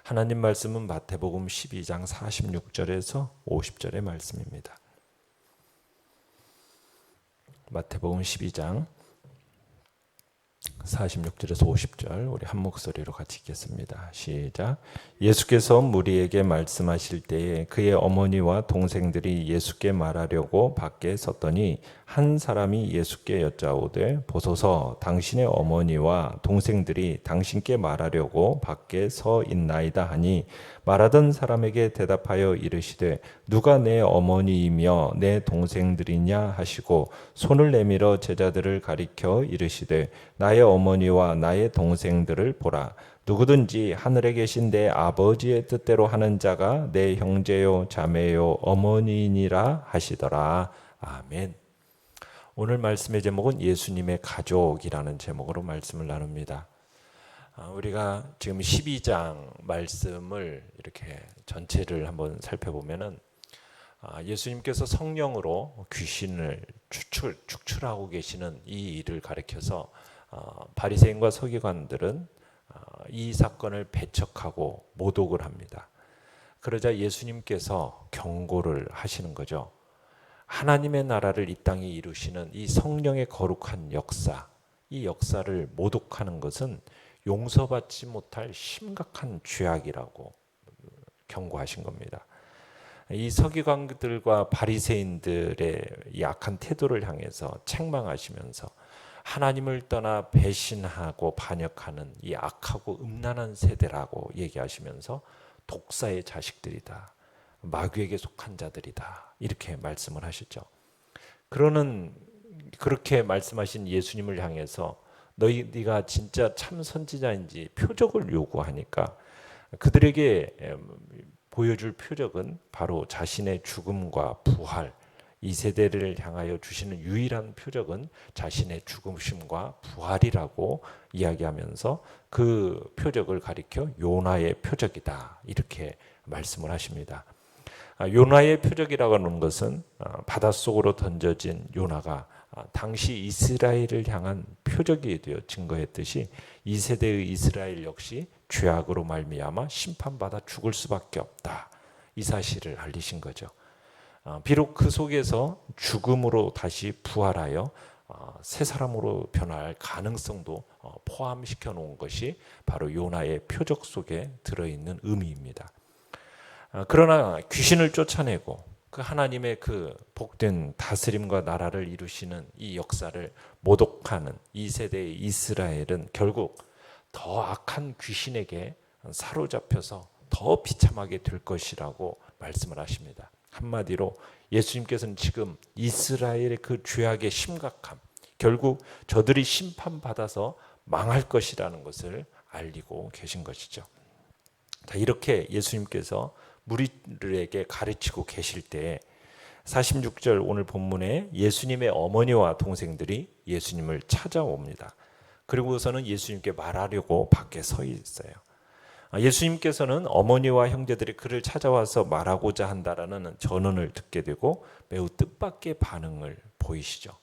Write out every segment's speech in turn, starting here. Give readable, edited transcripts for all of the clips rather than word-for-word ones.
하나님 말씀은 마태복음 12장 46절에서 50절의 말씀입니다. 마태복음 12장 46절에서 50절 우리 한 목소리로 같이 읽겠습니다. 시작. 예수께서 무리에게 말씀하실 때에 그의 어머니와 동생들이 예수께 말하려고 밖에 섰더니 한 사람이 예수께 여짜오되 보소서 당신의 어머니와 동생들이 당신께 말하려고 밖에 서 있나이다 하니 말하던 사람에게 대답하여 이르시되 누가 내 어머니이며 내 동생들이냐 하시고 손을 내밀어 제자들을 가리켜 이르시되 나의 어머니와 나의 동생들을 보라. 누구든지 하늘에 계신 내 아버지의 뜻대로 하는 자가 내 형제요 자매요 어머니이니라 하시더라. 아멘. 오늘 말씀의 제목은 예수님의 가족이라는 제목으로 말씀을 나눕니다. 우리가 지금 12장 말씀을 이렇게 전체를 한번 살펴보면은 예수님께서 성령으로 귀신을 축출하고 계시는 이 일을 가리켜서 바리새인과 서기관들은 이 사건을 배척하고 모독을 합니다. 그러자 예수님께서 경고를 하시는 거죠. 하나님의 나라를 이 땅에 이루시는 이 성령의 거룩한 역사, 이 역사를 모독하는 것은 용서받지 못할 심각한 죄악이라고 경고하신 겁니다. 이 서기관들과 바리새인들의 약한 태도를 향해서 책망하시면서 하나님을 떠나 배신하고 반역하는 이 악하고 음란한 세대라고 얘기하시면서 독사의 자식들이다. 마귀에게 속한 자들이다. 이렇게 말씀을 하시죠. 그렇게 말씀하신 예수님을 향해서 네가 진짜 참 선지자인지 표적을 요구하니까 그들에게 보여줄 표적은 바로 자신의 죽음과 부활, 이 세대를 향하여 주시는 유일한 표적은 자신의 죽으심과 부활이라고 이야기하면서 그 표적을 가리켜 요나의 표적이다. 이렇게 말씀을 하십니다. 요나의 표적이라고 하는 것은 바닷속으로 던져진 요나가 당시 이스라엘을 향한 표적이 되어 증거했듯이 이 세대의 이스라엘 역시 죄악으로 말미암아 심판받아 죽을 수밖에 없다. 이 사실을 알리신 거죠. 비록 그 속에서 죽음으로 다시 부활하여 새 사람으로 변할 가능성도 포함시켜 놓은 것이 바로 요나의 표적 속에 들어있는 의미입니다. 그러나 귀신을 쫓아내고 그 하나님의 그 복된 다스림과 나라를 이루시는 이 역사를 모독하는 이 세대의 이스라엘은 결국 더 악한 귀신에게 사로잡혀서 더 비참하게 될 것이라고 말씀을 하십니다. 한마디로 예수님께서는 지금 이스라엘의 그 죄악의 심각함, 결국 저들이 심판받아서 망할 것이라는 것을 알리고 계신 것이죠. 이렇게 예수님께서 무리들에게 가르치고 계실 때 46절 오늘 본문에 예수님의 어머니와 동생들이 예수님을 찾아옵니다. 그리고서는 예수님께 말하려고 밖에 서 있어요. 예수님께서는 어머니와 형제들이 그를 찾아와서 말하고자 한다라는 전언을 듣게 되고 매우 뜻밖의 반응을 보이시죠.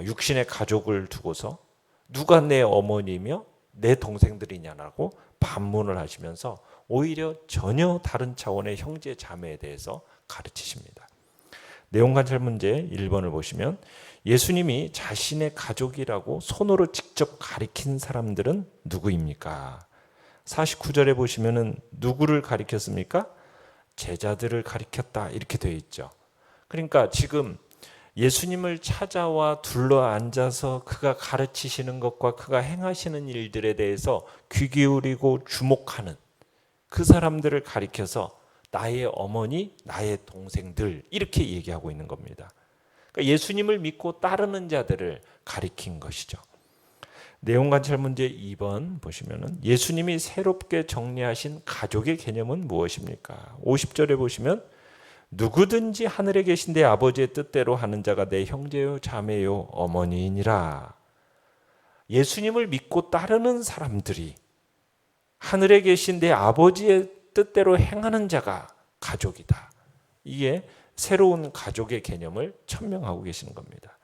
육신의 가족을 두고서 누가 내 어머니며 내 동생들이냐라고 반문을 하시면서 오히려 전혀 다른 차원의 형제 자매에 대해서 가르치십니다. 내용관찰 문제 1번을 보시면 예수님이 자신의 가족이라고 손으로 직접 가리킨 사람들은 누구입니까? 49절에 보시면은 누구를 가리켰습니까? 제자들을 가리켰다 이렇게 되어 있죠. 그러니까 지금 예수님을 찾아와 둘러앉아서 그가 가르치시는 것과 그가 행하시는 일들에 대해서 귀 기울이고 주목하는 그 사람들을 가리켜서 나의 어머니, 나의 동생들 이렇게 얘기하고 있는 겁니다. 그러니까 예수님을 믿고 따르는 자들을 가리킨 것이죠. 내용관찰 문제 2번 보시면은 예수님이 새롭게 정리하신 가족의 개념은 무엇입니까? 50절에 보시면 누구든지 하늘에 계신 내 아버지의 뜻대로 하는 자가 내 형제요 자매요 어머니이니라. 예수님을 믿고 따르는 사람들이 하늘에 계신 내 아버지의 뜻대로 행하는 자가 가족이다. 이게 새로운 가족의 개념을 천명하고 계시는 겁니다.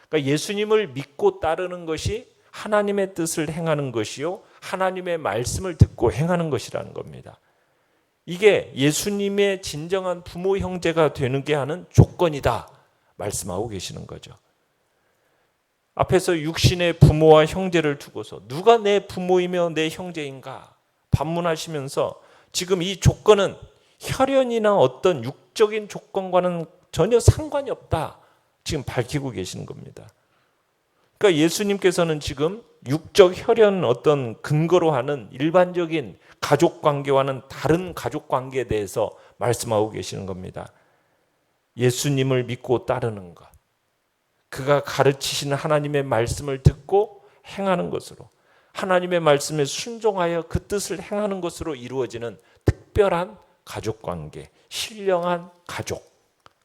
그러니까 예수님을 믿고 따르는 것이 하나님의 뜻을 행하는 것이요 하나님의 말씀을 듣고 행하는 것이라는 겁니다. 이게 예수님의 진정한 부모 형제가 되는 게 하는 조건이다 말씀하고 계시는 거죠. 앞에서 육신의 부모와 형제를 두고서 누가 내 부모이며 내 형제인가 반문하시면서 지금 이 조건은 혈연이나 어떤 육적인 조건과는 전혀 상관이 없다 지금 밝히고 계시는 겁니다. 그러니까 예수님께서는 지금 육적 혈연 어떤 근거로 하는 일반적인 가족 관계와는 다른 가족 관계에 대해서 말씀하고 계시는 겁니다. 예수님을 믿고 따르는 것, 그가 가르치시는 하나님의 말씀을 듣고 행하는 것으로, 하나님의 말씀에 순종하여 그 뜻을 행하는 것으로 이루어지는 특별한 가족 관계, 신령한 가족,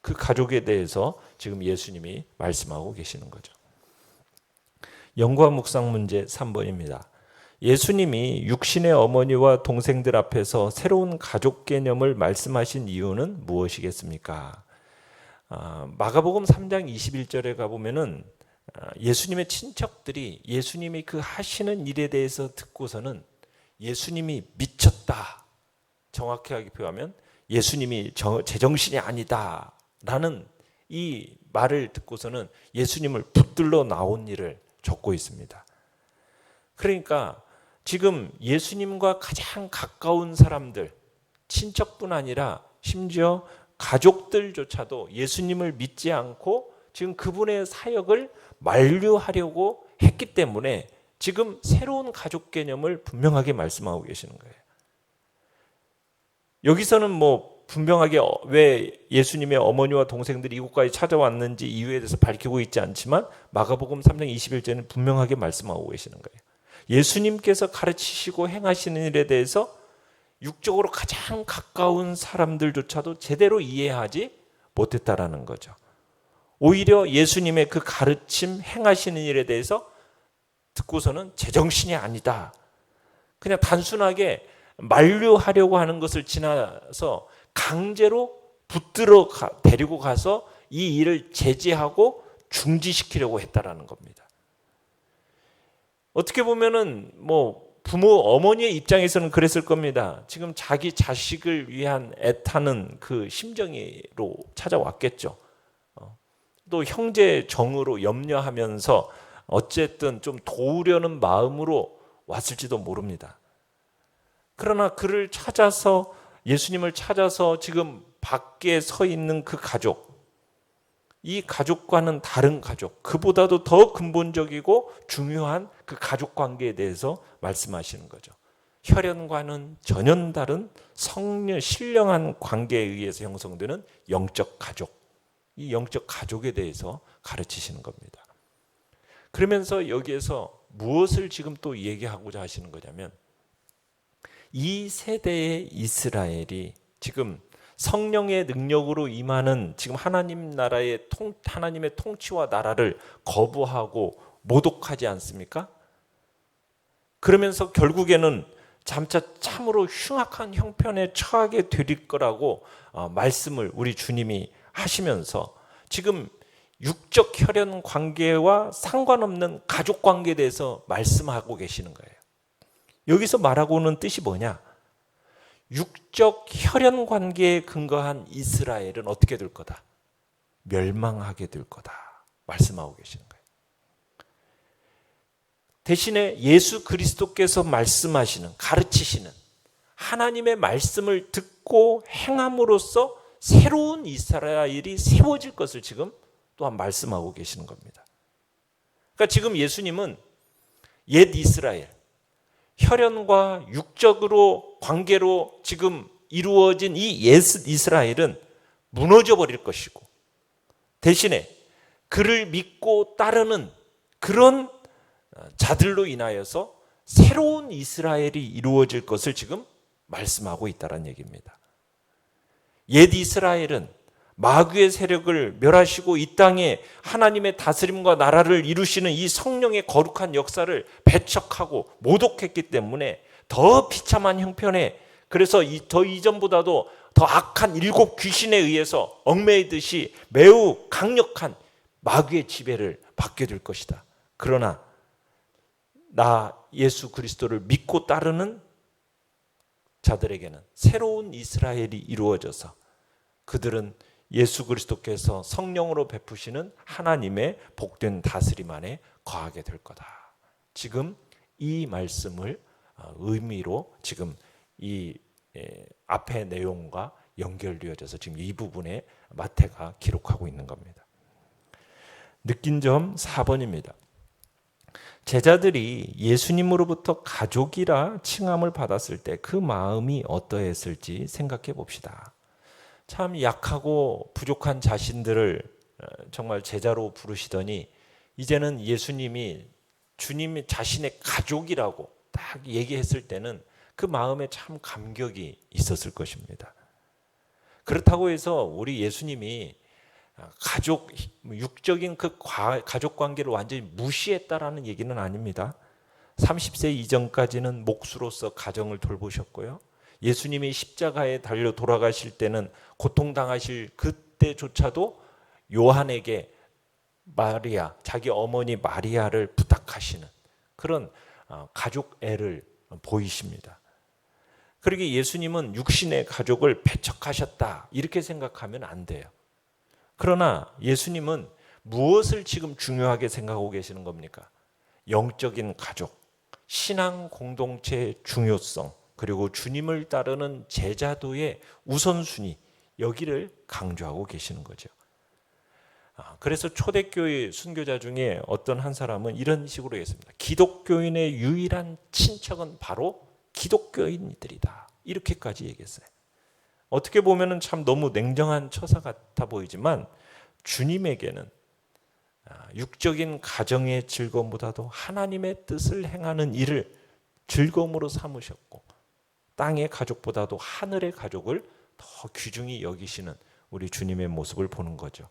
그 가족에 대해서 지금 예수님이 말씀하고 계시는 거죠. 영과 묵상 문제 3번입니다. 예수님이 육신의 어머니와 동생들 앞에서 새로운 가족 개념을 말씀하신 이유는 무엇이겠습니까? 마가복음 3장 21절에 가보면은 예수님의 친척들이 예수님이 그 하시는 일에 대해서 듣고서는 예수님이 미쳤다, 정확하게 표현하면 예수님이 제정신이 아니다 라는 이 말을 듣고서는 예수님을 붙들러 나온 일을 적고 있습니다. 그러니까 지금 예수님과 가장 가까운 사람들, 친척뿐 아니라 심지어 가족들조차도 예수님을 믿지 않고 지금 그분의 사역을 만류하려고 했기 때문에 지금 새로운 가족 개념을 분명하게 말씀하고 계시는 거예요. 여기서는 뭐 분명하게 왜 예수님의 어머니와 동생들이 이곳까지 찾아왔는지 이유에 대해서 밝히고 있지 않지만 마가복음 3장 21절에는 분명하게 말씀하고 계시는 거예요. 예수님께서 가르치시고 행하시는 일에 대해서 육적으로 가장 가까운 사람들조차도 제대로 이해하지 못했다라는 거죠. 오히려 예수님의 그 가르침 행하시는 일에 대해서 듣고서는 제정신이 아니다, 그냥 단순하게 만류하려고 하는 것을 지나서 강제로 붙들어 데리고 가서 이 일을 제지하고 중지시키려고 했다라는 겁니다. 어떻게 보면은 뭐 부모 어머니의 입장에서는 그랬을 겁니다. 지금 자기 자식을 위한 애타는 그 심정으로 찾아왔겠죠. 또 형제 정으로 염려하면서 어쨌든 좀 도우려는 마음으로 왔을지도 모릅니다. 그러나 그를 찾아서, 예수님을 찾아서 지금 밖에 서 있는 그 가족, 이 가족과는 다른 가족, 그보다도 더 근본적이고 중요한 그 가족 관계에 대해서 말씀하시는 거죠. 혈연과는 전혀 다른 신령한 관계에 의해서 형성되는 영적 가족, 이 영적 가족에 대해서 가르치시는 겁니다. 그러면서 여기에서 무엇을 지금 또 얘기하고자 하시는 거냐면, 이 세대의 이스라엘이 지금 성령의 능력으로 임하는 지금 하나님의 통치와 나라를 거부하고 모독하지 않습니까? 그러면서 결국에는 잠차 참으로 흉악한 형편에 처하게 될 거라고 말씀을 우리 주님이 하시면서 지금 육적 혈연 관계와 상관없는 가족 관계에 대해서 말씀하고 계시는 거예요. 여기서 말하고는 뜻이 뭐냐? 육적 혈연 관계에 근거한 이스라엘은 어떻게 될 거다? 멸망하게 될 거다 말씀하고 계시는 거예요. 대신에 예수 그리스도께서 말씀하시는, 가르치시는 하나님의 말씀을 듣고 행함으로써 새로운 이스라엘이 세워질 것을 지금 또한 말씀하고 계시는 겁니다. 그러니까 지금 예수님은 옛 이스라엘, 혈연과 육적으로 관계로 지금 이루어진 이 옛 이스라엘은 무너져 버릴 것이고, 대신에 그를 믿고 따르는 그런 자들로 인하여서 새로운 이스라엘이 이루어질 것을 지금 말씀하고 있다는 얘기입니다. 옛 이스라엘은 마귀의 세력을 멸하시고 이 땅에 하나님의 다스림과 나라를 이루시는 이 성령의 거룩한 역사를 배척하고 모독했기 때문에 더 비참한 형편에, 그래서 더 이전보다도 더 악한 7 귀신에 의해서 얽매이듯이 매우 강력한 마귀의 지배를 받게 될 것이다. 그러나 나 예수 그리스도를 믿고 따르는 자들에게는 새로운 이스라엘이 이루어져서 그들은 예수 그리스도께서 성령으로 베푸시는 하나님의 복된 다스림 안에 거하게 될 거다. 지금 이 말씀을 의미로 지금 이 앞의 내용과 연결되어져서 지금 이 부분에 마태가 기록하고 있는 겁니다. 느낀 점 4번입니다. 제자들이 예수님으로부터 가족이라 칭함을 받았을 때 그 마음이 어떠했을지 생각해 봅시다. 참 약하고 부족한 자신들을 정말 제자로 부르시더니 이제는 예수님이 주님이 자신의 가족이라고 딱 얘기했을 때는 그 마음에 참 감격이 있었을 것입니다. 그렇다고 해서 우리 예수님이 가족, 육적인 그 가족 관계를 완전히 무시했다라는 얘기는 아닙니다. 30세 이전까지는 목수로서 가정을 돌보셨고요. 예수님이 십자가에 달려 돌아가실 때는 고통당하실 그때조차도 요한에게 마리아, 자기 어머니 마리아를 부탁하시는 그런 가족 애를 보이십니다. 그러기에 예수님은 육신의 가족을 배척하셨다 이렇게 생각하면 안 돼요. 그러나 예수님은 무엇을 지금 중요하게 생각하고 계시는 겁니까? 영적인 가족, 신앙 공동체의 중요성, 그리고 주님을 따르는 제자도의 우선순위, 여기를 강조하고 계시는 거죠. 그래서 초대교회 순교자 중에 어떤 한 사람은 이런 식으로 했습니다. 기독교인의 유일한 친척은 바로 기독교인들이다. 이렇게까지 얘기했어요. 어떻게 보면 참 너무 냉정한 처사 같아 보이지만 주님에게는 육적인 가정의 즐거움보다도 하나님의 뜻을 행하는 일을 즐거움으로 삼으셨고 땅의 가족보다도 하늘의 가족을 더 귀중히 여기시는 우리 주님의 모습을 보는 거죠.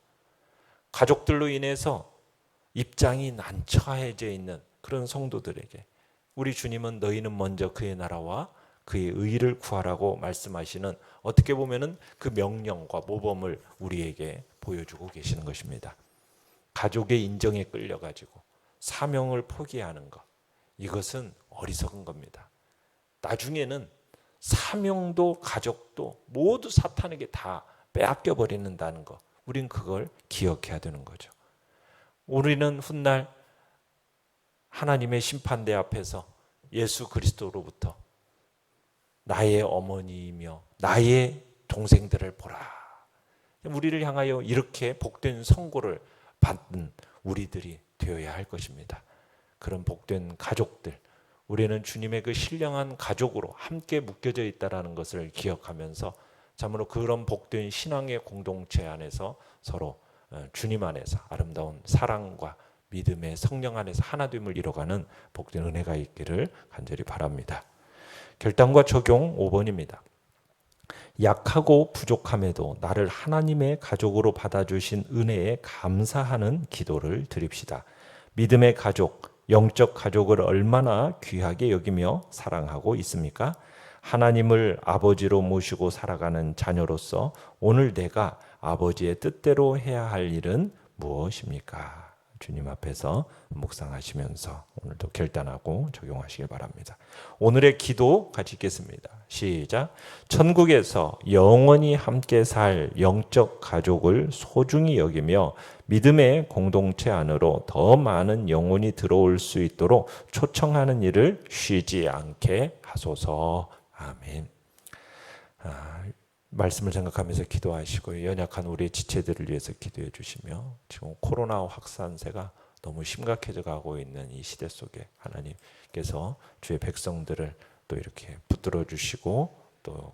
가족들로 인해서 입장이 난처해져 있는 그런 성도들에게 우리 주님은 너희는 먼저 그의 나라와 그의 의를 구하라고 말씀하시는 어떻게 보면은 그 명령과 모범을 우리에게 보여주고 계시는 것입니다. 가족의 인정에 끌려가지고 사명을 포기하는 것, 이것은 어리석은 겁니다. 나중에는 사명도 가족도 모두 사탄에게 다 빼앗겨 버리는다는 것, 우린 그걸 기억해야 되는 거죠. 우리는 훗날 하나님의 심판대 앞에서 예수 그리스도로부터 나의 어머니이며 나의 동생들을 보라. 우리를 향하여 이렇게 복된 선고를 받는 우리들이 되어야 할 것입니다. 그런 복된 가족들, 우리는 주님의 그 신령한 가족으로 함께 묶여져 있다는 것을 기억하면서 참으로 그런 복된 신앙의 공동체 안에서 서로 주님 안에서 아름다운 사랑과 믿음의 성령 안에서 하나됨을 이뤄가는 복된 은혜가 있기를 간절히 바랍니다. 결단과 적용 5번입니다. 약하고 부족함에도 나를 하나님의 가족으로 받아주신 은혜에 감사하는 기도를 드립시다. 믿음의 가족, 영적 가족을 얼마나 귀하게 여기며 사랑하고 있습니까? 하나님을 아버지로 모시고 살아가는 자녀로서 오늘 내가 아버지의 뜻대로 해야 할 일은 무엇입니까? 주님 앞에서 묵상하시면서 오늘도 결단하고 적용하시길 바랍니다. 오늘의 기도 같이 읽겠습니다. 시작. 천국에서 영원히 함께 살 영적 가족을 소중히 여기며 믿음의 공동체 안으로 더 많은 영혼이 들어올 수 있도록 초청하는 일을 쉬지 않게 하소서. 아멘. 말씀을 생각하면서 기도하시고 연약한 우리 지체들을 위해서 기도해 주시며 지금 코로나 확산세가 너무 심각해져 가고 있는 이 시대 속에 하나님께서 주의 백성들을 또 이렇게 붙들어 주시고 또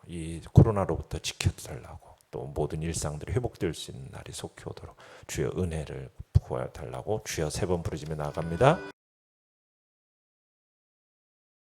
이 코로나로부터 지켜달라고 또 모든 일상들이 회복될 수 있는 날이 속히 오도록 주의 은혜를 구하달라고 주여 3번 부르짖며 나아갑니다.